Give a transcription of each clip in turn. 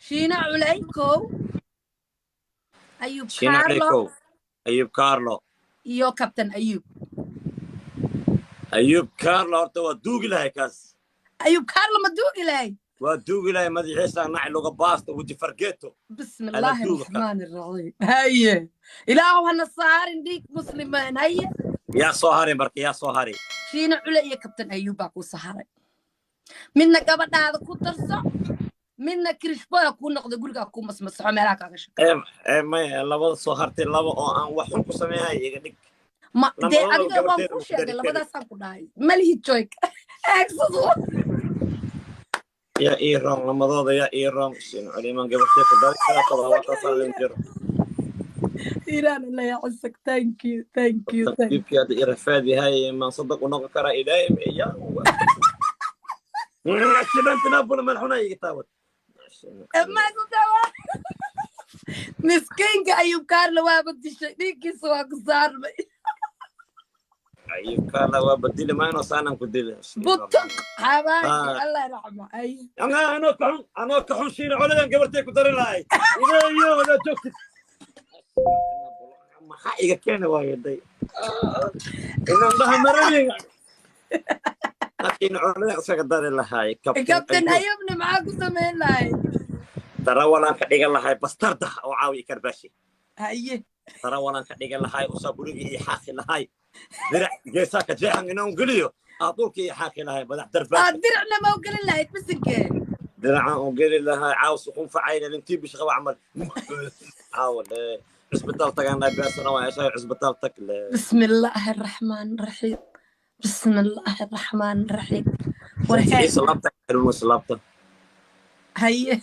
شينا عليكو أيوب شينا كارلو عليكو أيوب كارلو يو كابتن أيوب أيوب كارلو horta waa duugi lahay kaas أيوب كارلو ما دوقي لي waa duugi lahay madaxiisa naci luga baasta weji fargeeto بسم ala الله duuga ka الرحمن الرحيم هيا إلهو هنصار نديك مسلمان هيا yaa soo haray marka yaa soo haray شينا علي يا كابتن أيوب باكو سهري منا قبل هذا كترسو منا كريشبا يكون نقد يقول لك أكون مسمسح ملاك عشان may labada soo hartay laba oo aan wax xun ku sameeyay iga dhig ما دي lamadooda أنا وان gabarteeda كوش ku يا dari قال kari بدأ سانكو داي ملهي تشويك أكسدو yaa ii roon lamadooda yaa ii roon siin caliiman gabarteeda ku dari kara todobaatan sano lim jiro إيران الله يعزك ثانك يو ثانك يو ثانك tartiibkii hadda ii rafaad yahay maan sadaq u noqon karaa ilaahay yaa shidantina bula madaxuna iga taawad ما صدق مسكين أيوب كارلو وابد الشيء ديكي سواك صار أيوب كارلا وبديل ما أنا صانع كديل بطق حبايبي الله يرحمه أي أنا كحون شيل على قبرتك ودار لاي إذا يوم أنا جوكت ما حقيقة كان وايد داي إنه ده مرني لكن على سقدر الله هاي كابتن أيوبني معاك زمان لاي ترى ولا كديك الله هاي بس ترده أو عاوي كرباشي هاي ترى ولا كديك الله هاي وصابوري حاخي الله هاي درع جيساك جاهن إنه نقوليه أعطوك حاخي الله هاي بدأ درباش درعنا ما وقال الله يتمسك درع وقال الله هاي عاوز يكون فعيل انتي بيش غوا عمل حاول عزبتالتك انا بس انا ويا شاي عزبتالتك بسم الله الرحمن الرحيم بسم الله الرحمن الرحيم ورحمة صلابتك حلوة صلابتك هي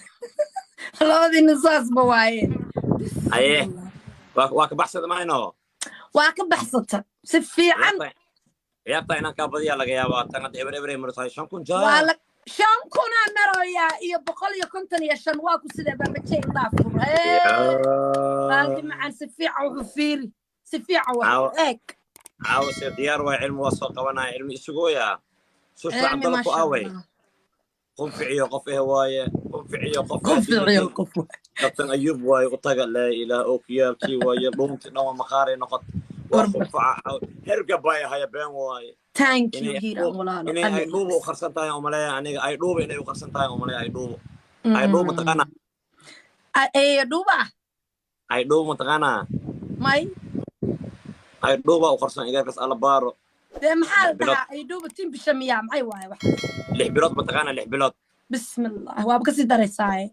هذه النصاص بواين ايه واك بحثت معنا واك بحثت سفي عن يا بتاع انا كابديا لك يا با تنقد ابري مرتاي شان كون جا شان كنا نرويا يا بقول يا كنت يا شان واكو سيده بابتشي ضافر هذه مع سفيعه وحفيري سفيعه وهيك عاوز ديار وعلم وسوق وانا علم اسقويا شوف عبد الله قاوي قم في عيو قف هوايه قم في عيو قف كابتن ايوب واي وطق لا اله اوكيال شي واي بومت نو مخاري نقط وقفع هرقه باي هيا بين واي thank you هيرا ولا لا اي دوبو وخرسنتاي ومليا اني اي دوبو اني وخرسنتاي ومليا اي دوبو تقانا اي دوبا اي دوبو تقانا ماي اي دوبو وخرسن ايغا كاس على بارو ده محل ده اي دوبا تيم بشميا معي واي واحد لحبيلات متقانا لحبيلات بسم الله هو بكسي درساي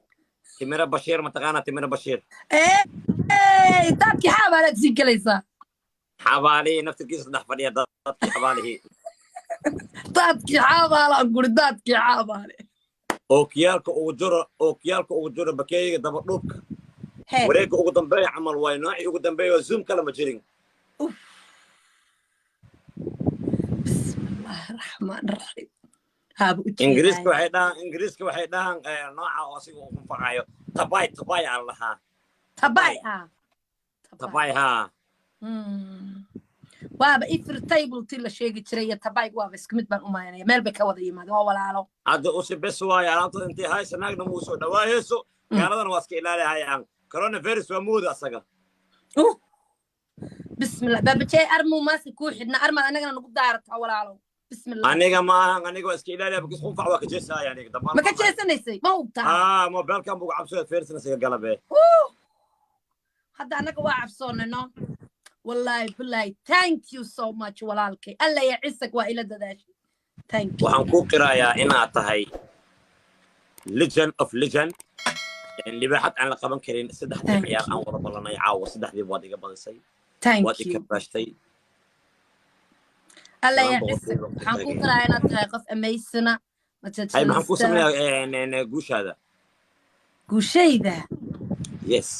تمير بشير متقانا تمير بشير ايه تاكي حابه زي كليسا حوالي نفس الكيس صدح فديا دادكي حوالي دادكي حوالي أقول دادكي حوالي أوكيالك أوجر بكية دبر دوبك وريك أقدم بيع عمل وايناعي أقدم بيع زوم كلام جرين بسم الله الرحمن الرحيم إنجليزك وحيدان نوع واسيق وفقايو تباي على لها تباي ها waaba ifir table tii la sheegi jiray tabayg waaba isku mid baan u maaynaya meel bay ka wada yimaadeen waa walaalo hadda u si bes waay alaabta intii haysa naagna muu soo dhawaayayso gaaladana waa iska ilaalihayaan coronavirus waa mooda asaga bismillah babajay armu maasi ku xidna armad anagana nagu daarata walaalo bismillah aniga ma aniga waa iska ilaaliya bakis qunfac waa ka jeesaya aniga dabaan ma ka jeesanaysay ma hubta mobilkan buu cabsada feersana siga galabe hadda anaga waa cabsoonayno والله بالله thank you so much walaalkay alla ya ciisag waa ila dadaashi thank you waxaan ku qirayaa inaad tahay legend of legend اللي بحد aan la qaban karin saddexdii ciyaar aan wada balanay caawa saddexdii waad iga badisay waad iga baashtay alla ya ciisag waxaan ku qirayaa inaad tahay qof amaysana ay maxaan ku sameeyaa guushayda yes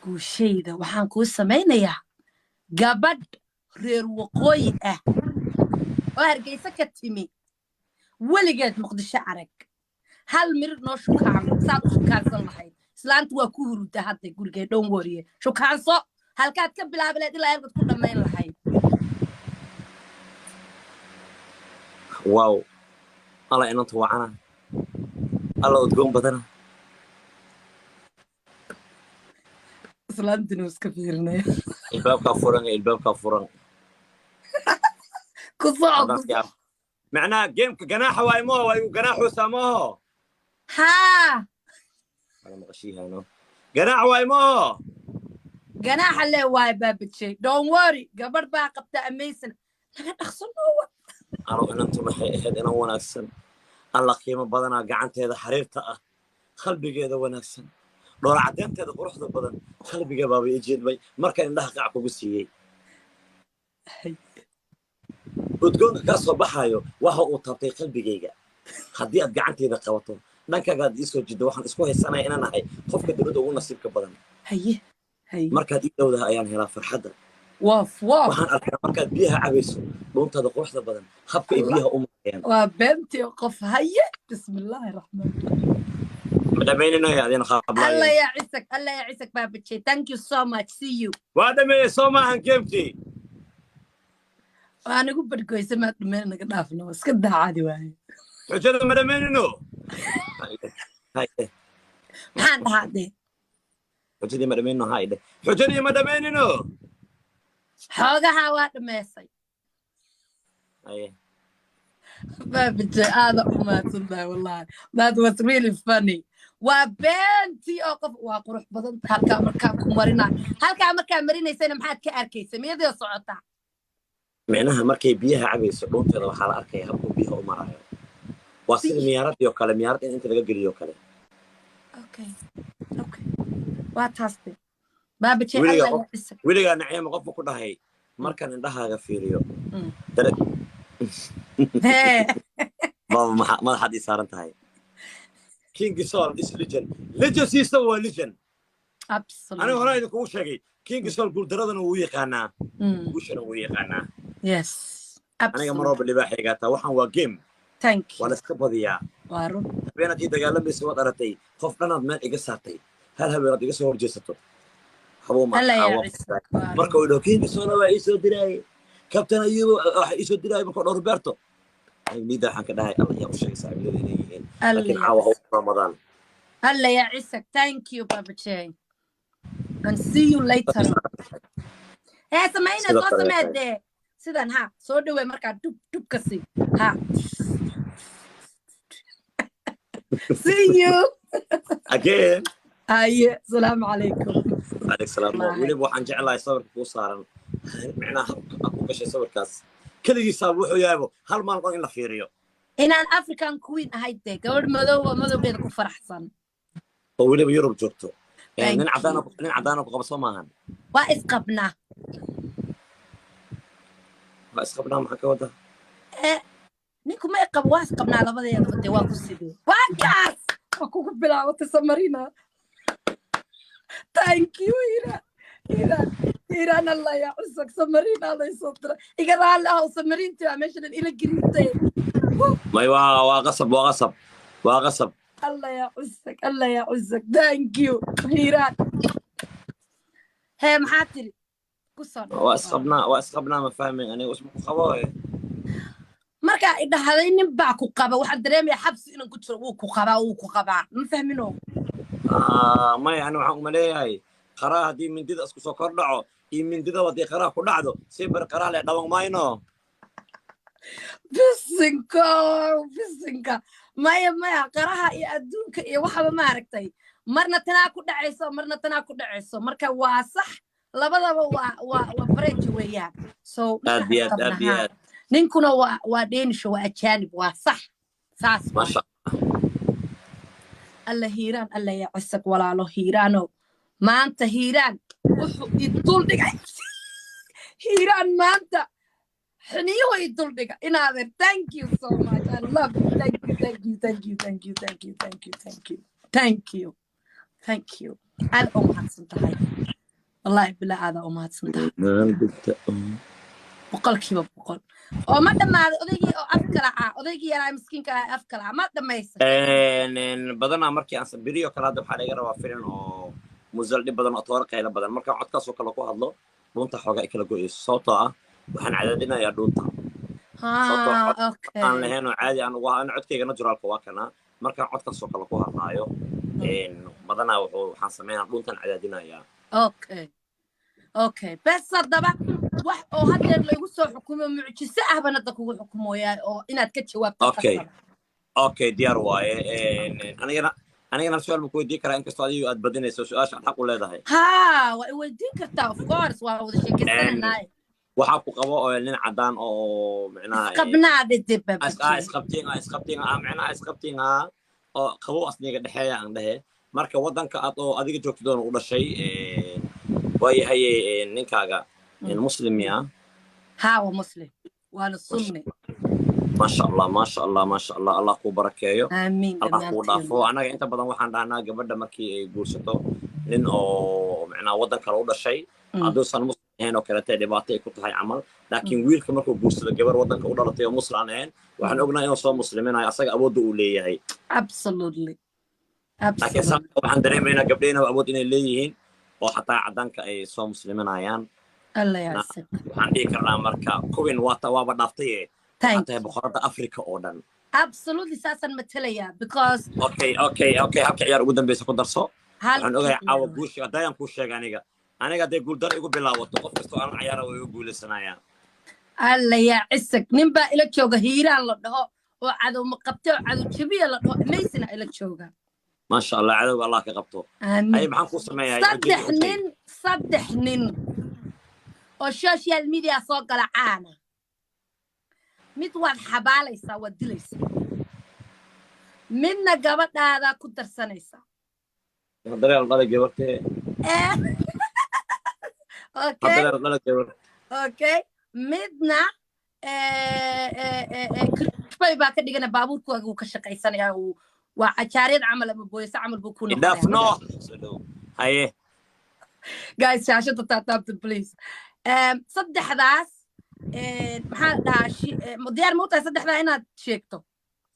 guushayda waxaan ku sameynayaa gabadh reer waqooyi ah oo hargeysa ka timi weligeed muqdisho arag hal mir noo shukaan saad u shukaansan lahayd islaanta waa ku hurudda hadda gurigeed dhown wariye shukaanso halkaad ka bilaabileed ilaa ergad ku dhammayn lahayd wow alla inanta wacana alla udgoon badana islaantuna iska fiirinaya الباب كفرن ku soco معناه جيم جناح واي مو واي جناح وسامه ها انا مغشيها انا جناح واي مو ganaaxa lee waay baabajay don't worry gabadh baa qabta amazing laga dhaqsanoowa انا انتم هاد انا وناكسن الله قيمه بدنا gacanteeda xariirta ah qalbigeeda wanaagsan dhowr cadeynteeda quruxda badan qalbiga baaba i jeedbay marka indhaha qac kugu siiyay udgoonka ka soo baxayo waxa uu taabtay qalbigayga haddii aad gacanteeda qabato dhankaaga ii soo jido waxaan isku haysanayaa inaan ahay qofka dawladda ugu nasiibka badan haye markaad ii dhowdaha ayaan helaa farxadda waaf waxaan arkaa markaad biyaha cabayso dhuuntaada quruxda badan habka ay biyaha u marayaan waa beentii qof haye bismillaahi raxmaan مدامينو يا دين خابلاي الله يعزك بابتشي thank you so much see you وادمي سوما هنكمتي انا قلت بدك يسمع دمنا قدافنا بس كده عادي واي حجر مدامينو هاي محان هادي حجر مدامينو هاي ده حجر مدامينو حوغها واد ميسي اي بابتشي هذا ما تصدق والله that was really funny وبنتي اوقف وقروح بدن halka markaa marinaysana maxaad ka arkaysa miyadii socota micnaha markay biyaha cabayso dhuunteeda waxa la arkay habku biyaha u marayo waa sida miyaaradii oo kale miyaarad inta laga geliyo kale okay waa taasti baabajay wiliga nacayma qofku ku dhahay markan indhahaaga fiiriyo baba ma had isaaran tahay King Sol is legend. Legend sister waa legend. Absolutely. Aniga hore idinku sheegay King Sol guuldaradana wuu yaqaanaa. Guushana wuu yaqaanaa. Yes. Aniga marooba libaaxiga taa waxaan waa game. Thank you. Wala iska badiyaa. Waa run. Habeenadii dagaalamaysa wad aratay qof dhanaad meel iga saartay. Hal habeenad iga soo horjeesato. Habooma. Marka uu King Sol waa isoo diray. Captain Ayuub waxa isoo diray marka Roberto. نيدا حن كده هاي الله يوشي سامي لين لكن عاوه رمضان هلا يا عيسك thank you بابا تشي and see you later هي سمعينا صوت سمعت سيدان ها soo dhawe marka dub kasi ha see you again هاي السلام عليكم عليك السلام ولي waxaan jeclahay sawirka ku saaran macnaha aku gashay sawirkaas كل يساب وحو يابو هل ما نقول إلا فيريو إن أفريكان كوين هايدي قبل مدو بيدكو فرحصان طويلة بيوروب جوبتو يعني نين عدانا بقبصو ماهن وإسقبنا محاك وده نيكو ما يقب واسقبنا على بدا يدفتي واكو السيدي واكاس واكو بلا وتسمرينا thank you إيران الله يعزك سمرين الله يصدر إقرأ الله وسمرين تبع مشان إلى جريتين ما وغصب الله يعزك thank you إيران هي محاتري قصر واسقبنا ما فاهمين أنا واسمه خباوي مركا إذا هذا نبع كوكابا واحد دريم يحبس إنه كنت وكوكابا ما فاهمينه ما يعني وحق مليهاي قراه دي من ديد اسكو سو كordhaco iyo mindida wadii qaraha ku dhacdo si bar qaraha la dhawan mayno bisinka maya qaraha iyo adduunka iyo waxba ma aragtay marna tanaa ku dhacayso marka waa sax labadaba waa bridge weeyaan so ninkuna waa dhenisho waa ajaanib waa sax saas masha Allah hiiraan Allah ya cusub walaalo hiiraano maanta hiiraan wuxuu idul dhigay hiiraan maanta xiniyo idul dhigay inaadeer thank you so much I love you thank you aad u mahadsan tahay wallahi bilaa aad u mahadsan tahay boqolkiiba boqol oo ma dhamaaday odaygii yaraa miskiinka ah afkala ma dhamaysan badanaa markii aan sabiriyo kala hadda waxaa laga rabaa firin oo muzal dhib badan oo toora qayla badan marka codkaas oo kale ku hadlo dhuunta xoogaa ay kala go'ayso sababtoo ah waxaan cadaadinayaa dhuunta aan lahayn oo caadi aan codkayga naturalka waa kana markaan codkaas oo kale ku hadlaayo badanaa waxaan sameynaa dhuuntan cadaadinayaa اوكي بس صدبا wax oo hadda lagu soo xukumo mucjise ah bana dadku ugu xukumoyaa oo inaad ka jawaabto okay diyaar waaye anigana su'aal ma ku weydiin karaa inkastoo adigu aad badinayso su'aasha xaq u leedahay waa weydiin kartaa of course waa wada sheekaysanaa waxa ku qabo oo nin cadaan oo macnaha qabnaa dibba isqabtiin oo qabo asniga dhaxeeya aan dhahe marka wadanka aad oo adiga joogtidoo u dhashay waayahay ninkaaga مسلم يا هاو مسلم وانا سني ما شاء الله ما شاء الله ما شاء الله الله كو بركيو امين الله كو دافو انا انت بدن waxaan dhahnaa gabadha markii ay guursato nin oo macna wadan kale u dhashay aduusan muslimin oo kale dhibaato ay ku tahay amal laakiin wiilka markuu guursado gabar wadanka u dhalatay oo muslim ahayn waxaan ognahay inuu soo musliminayo asaga awood u leeyahay absolutely waxaan dareemaynaa gabdheena awood inay leeyihiin oo xataa cadanka ay soo musliminayaan الله يعسك عندي كلام مركا كوين وابا دافتي حتى بقرة أفريقيا أوردن absolutely ساسا متليا because okay هبكي عيار ودن بيس كون درسو أنا أقول عاو بوش دايم بوش أنا قاعد يقول در يقول بلا وتوقف كستو أنا عيار ويقول السنايا الله يعسك نبى إلك شوقة هيران الله وعدو مقبته وعدو شبيه الله ما يسنا إلك شوقة ما شاء الله عدو الله كقبته أي محن خوص ما صدح نين والسوشيال ميديا سوق العانة متوان حباليسا ودليسا منا قبط هذا كنت سنيسا هذا الله جبرته اوكي مدنا كيف بقى كده جنا بابور كوا كشقيسان يا وعشارين عمل بويس عمل بكون دفنو هاي guys شاشة تتابت بليز صدح ذاس محل داش مدير موتى صدح ذا هنا شيكتو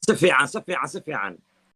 سفيعا